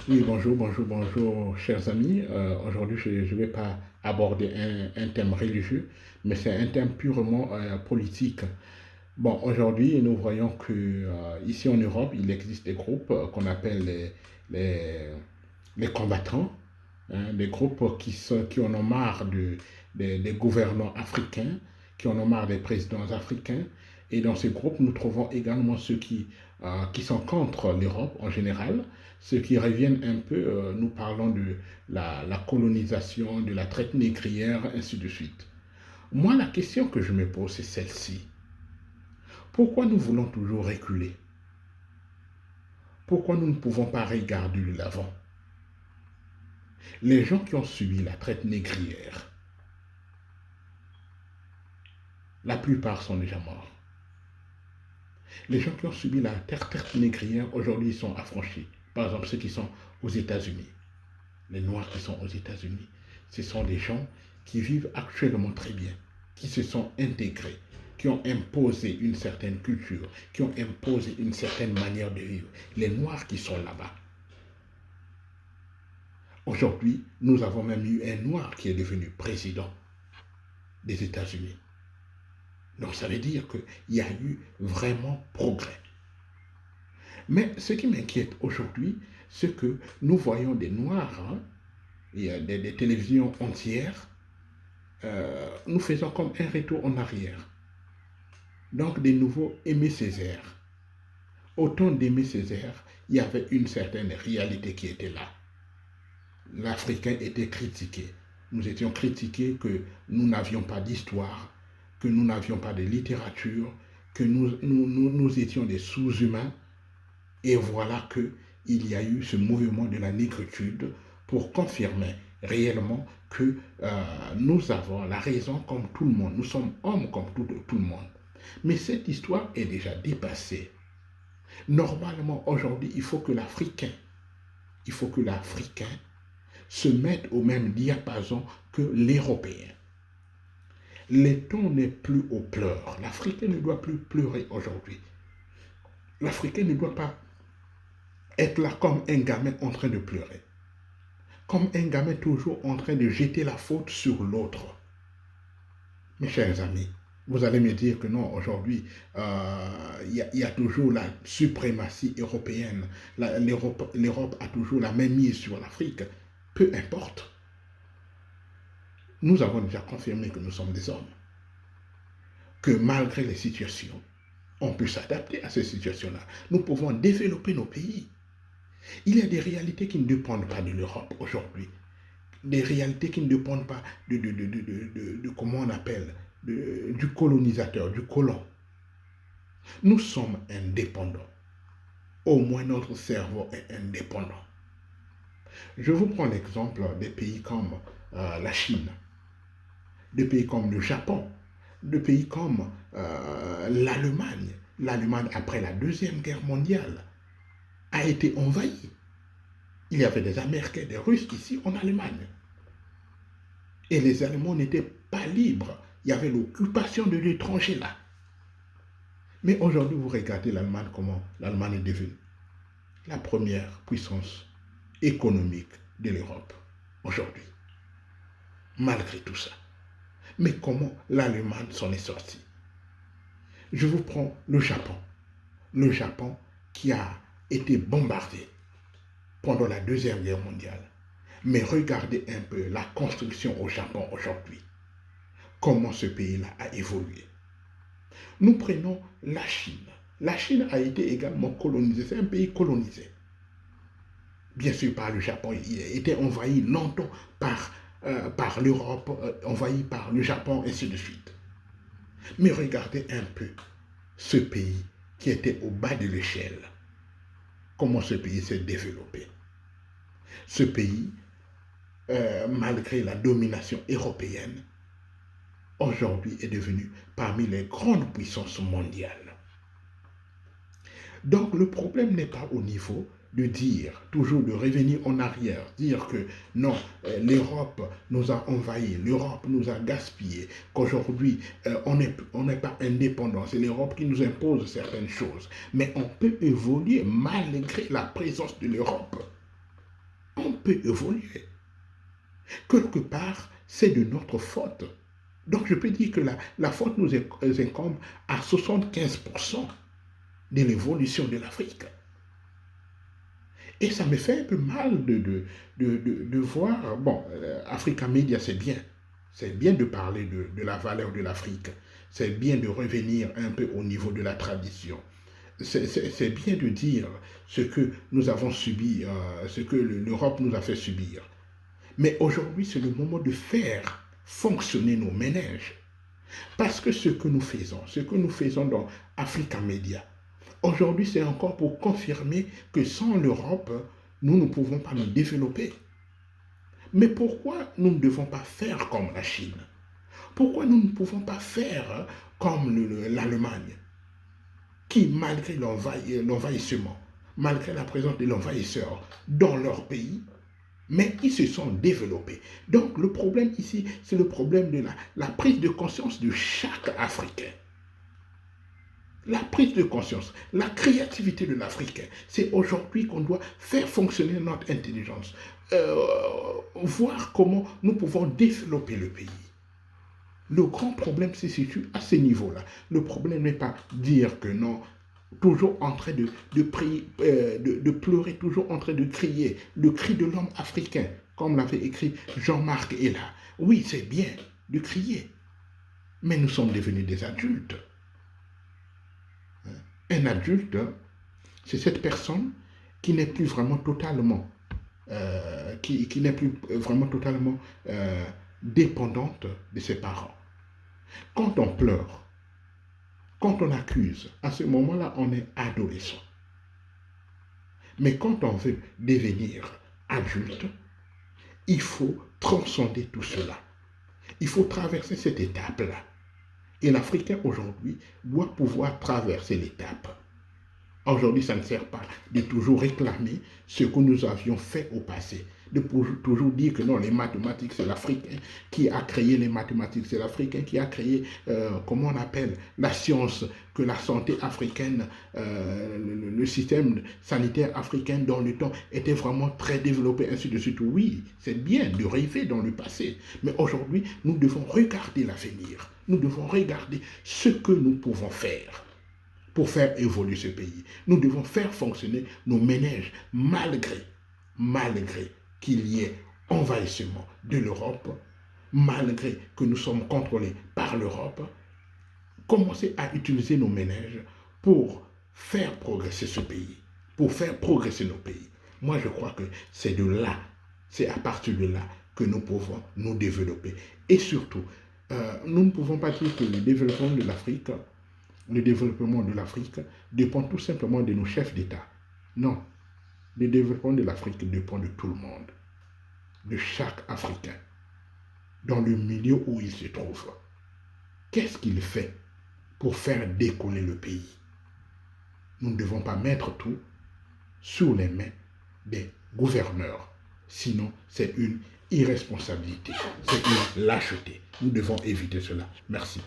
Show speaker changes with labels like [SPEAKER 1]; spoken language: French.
[SPEAKER 1] Oui, bonjour, chers amis. Aujourd'hui, je ne vais pas aborder un thème religieux, mais c'est un thème purement politique. Bon, aujourd'hui, nous voyons que ici en Europe, il existe des groupes qu'on appelle les, les combattants, hein, des groupes qui en ont marre des gouvernants africains, qui en ont marre des présidents africains. Et dans ces groupes, nous trouvons également ceux qui sont contre l'Europe en général, ceux qui reviennent un peu, nous parlons de la colonisation, de la traite négrière, ainsi de suite. Moi, la question que je me pose, c'est celle-ci. Pourquoi nous voulons toujours reculer? Pourquoi nous ne pouvons pas regarder de l'avant? Les gens qui ont subi la traite négrière, la plupart sont déjà morts. Les gens qui ont subi la traite négrière, aujourd'hui, ils sont affranchis. Par exemple, ceux qui sont aux États-Unis. Les Noirs qui sont aux États-Unis, ce sont des gens qui vivent actuellement très bien, qui se sont intégrés, qui ont imposé une certaine culture, qui ont imposé une certaine manière de vivre. Les Noirs qui sont là-bas. Aujourd'hui, nous avons même eu un Noir qui est devenu président des États-Unis. Donc ça veut dire qu'il y a eu vraiment progrès. Mais ce qui m'inquiète aujourd'hui, c'est que nous voyons des Noirs, hein, il y a des télévisions entières, nous faisons comme un retour en arrière. Donc des nouveaux Aimé Césaire. Autant d'Aimé Césaire, il y avait une certaine réalité qui était là. L'Africain était critiqué. Nous étions critiqués que nous n'avions pas d'histoire, que nous n'avions pas de littérature, que nous étions des sous-humains. Et voilà qu'il y a eu ce mouvement de la négritude pour confirmer réellement que nous avons la raison comme tout le monde. Nous sommes hommes comme tout le monde. Mais cette histoire est déjà dépassée. Normalement, aujourd'hui, il faut que l'Africain se mette au même diapason que l'Européen. Le temps n'est plus aux pleurs. L'Africain ne doit plus pleurer aujourd'hui. L'Africain ne doit pas être là comme un gamin en train de pleurer. Comme un gamin toujours en train de jeter la faute sur l'autre. Mes chers amis, vous allez me dire que non, aujourd'hui, y a toujours la suprématie européenne. L'Europe a toujours la même mise sur l'Afrique. Peu importe. Nous avons déjà confirmé que nous sommes des hommes. Que malgré les situations, on peut s'adapter à ces situations-là. Nous pouvons développer nos pays. Il y a des réalités qui ne dépendent pas de l'Europe aujourd'hui. Des réalités qui ne dépendent pas de comment on appelle, du colonisateur, du colon. Nous sommes indépendants. Au moins notre cerveau est indépendant. Je vous prends l'exemple des pays comme la Chine, des pays comme le Japon, des pays comme l'Allemagne. L'Allemagne, après la Deuxième Guerre mondiale, a été envahie. Il y avait des Américains, des Russes ici en Allemagne. Et les Allemands n'étaient pas libres. Il y avait l'occupation de l'étranger là. Mais aujourd'hui, vous regardez l'Allemagne, comment l'Allemagne est devenue la première puissance économique de l'Europe aujourd'hui. Malgré tout ça. Mais comment l'Allemagne s'en est sortie? Je vous prends le Japon. Le Japon qui a été bombardé pendant la Deuxième Guerre mondiale. Mais regardez un peu la construction au Japon aujourd'hui. Comment ce pays-là a évolué. Nous prenons la Chine. La Chine a été également colonisée. C'est un pays colonisé. Bien sûr par le Japon. Il a été envahi longtemps par l'Europe, envahi par le Japon, et ainsi de suite. Mais regardez un peu ce pays qui était au bas de l'échelle. Comment ce pays s'est développé. Ce pays, malgré la domination européenne, aujourd'hui est devenu parmi les grandes puissances mondiales. Donc le problème n'est pas au niveau de dire, toujours de revenir en arrière, dire que non, l'Europe nous a envahis, l'Europe nous a gaspillés, qu'aujourd'hui on n'est pas indépendant, c'est l'Europe qui nous impose certaines choses. Mais on peut évoluer malgré la présence de l'Europe. peut évoluer. Quelque part, c'est de notre faute. Donc je peux dire que la faute nous incombe à 75% de l'évolution de l'Afrique. Et ça me fait un peu mal de voir, bon, Africa Media, c'est bien. C'est bien de parler de la valeur de l'Afrique. C'est bien de revenir un peu au niveau de la tradition. C'est bien de dire ce que nous avons subi, ce que l'Europe nous a fait subir. Mais aujourd'hui, c'est le moment de faire fonctionner nos ménages. Parce que ce que nous faisons dans Africa Media, aujourd'hui, c'est encore pour confirmer que sans l'Europe, nous ne pouvons pas nous développer. Mais pourquoi nous ne devons pas faire comme la Chine? Pourquoi nous ne pouvons pas faire comme l'Allemagne, qui, malgré l'envahissement, malgré la présence de l'envahisseur dans leur pays, mais ils se sont développés. Donc le problème ici, c'est le problème de la prise de conscience de chaque Africain. La prise de conscience, la créativité de l'Africain, c'est aujourd'hui qu'on doit faire fonctionner notre intelligence, voir comment nous pouvons développer le pays. Le grand problème se situe à ce niveau-là. Le problème n'est pas dire que non, toujours en train de pleurer, toujours en train de crier, le cri de l'homme africain, comme l'avait écrit Jean-Marc Ella. Oui, c'est bien de crier, mais nous sommes devenus des adultes. Un adulte, c'est cette personne qui n'est plus vraiment totalement, dépendante de ses parents. Quand on pleure, quand on accuse, à ce moment-là, on est adolescent. Mais quand on veut devenir adulte, il faut transcender tout cela. Il faut traverser cette étape-là. Et l'Africain aujourd'hui doit pouvoir traverser l'étape. Aujourd'hui, ça ne sert pas de toujours réclamer ce que nous avions fait au passé. De toujours dire que non, les mathématiques, c'est l'Africain qui a créé les mathématiques, c'est l'Africain qui a créé, comment on appelle, la science, que la santé africaine, le système sanitaire africain dans le temps était vraiment très développé, ainsi de suite. Oui, c'est bien de rêver dans le passé, mais aujourd'hui, nous devons regarder l'avenir. Nous devons regarder ce que nous pouvons faire pour faire évoluer ce pays. Nous devons faire fonctionner nos ménages malgré qu'il y ait envahissement de l'Europe, malgré que nous sommes contrôlés par l'Europe, commencer à utiliser nos ménages pour faire progresser ce pays, pour faire progresser nos pays. Moi, je crois que c'est de là, c'est à partir de là que nous pouvons nous développer. Et surtout, nous ne pouvons pas dire que le développement de l'Afrique dépend tout simplement de nos chefs d'État. Non, le développement de l'Afrique dépend de tout le monde, de chaque Africain, dans le milieu où il se trouve. Qu'est-ce qu'il fait pour faire décoller le pays? Nous ne devons pas mettre tout sur les mains des gouverneurs. Sinon, c'est une irresponsabilité, c'est une lâcheté. Nous devons éviter cela. Merci.